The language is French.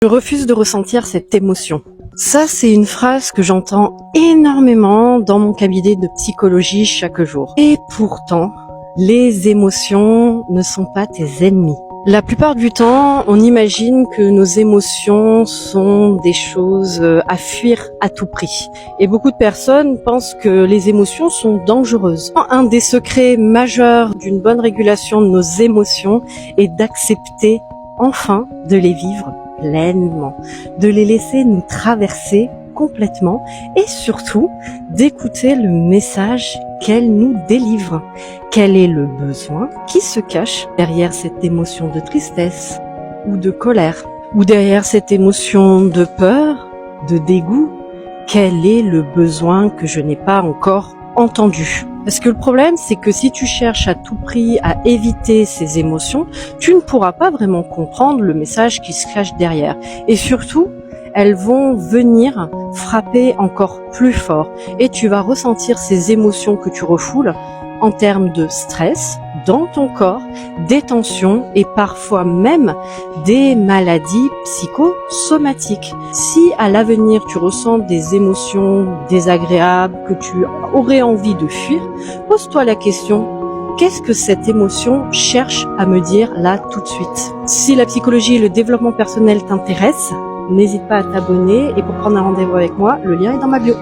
Je refuse de ressentir cette émotion. Ça, c'est une phrase que j'entends énormément dans mon cabinet de psychologie chaque jour. Et pourtant, les émotions ne sont pas tes ennemis. La plupart du temps, on imagine que nos émotions sont des choses à fuir à tout prix. Et beaucoup de personnes pensent que les émotions sont dangereuses. Un des secrets majeurs d'une bonne régulation de nos émotions est d'accepter enfin de les vivre pleinement, de les laisser nous traverser complètement et surtout d'écouter le message qu'elle nous délivre. Quel est le besoin qui se cache derrière cette émotion de tristesse ou de colère ou derrière cette émotion de peur, de dégoût? Quel est le besoin que je n'ai pas encore entendu? Parce que le problème, c'est que si tu cherches à tout prix à éviter ces émotions, tu ne pourras pas vraiment comprendre le message qui se cache derrière. Et surtout, elles vont venir frapper encore plus fort. Et tu vas ressentir ces émotions que tu refoules en termes de stress dans ton corps, des tensions et parfois même des maladies psychosomatiques. Si à l'avenir tu ressens des émotions désagréables que tu aurais envie de fuir, pose-toi la question: qu'est-ce que cette émotion cherche à me dire là tout de suite? Si la psychologie et le développement personnel t'intéressent, n'hésite pas à t'abonner et pour prendre un rendez-vous avec moi, le lien est dans ma bio.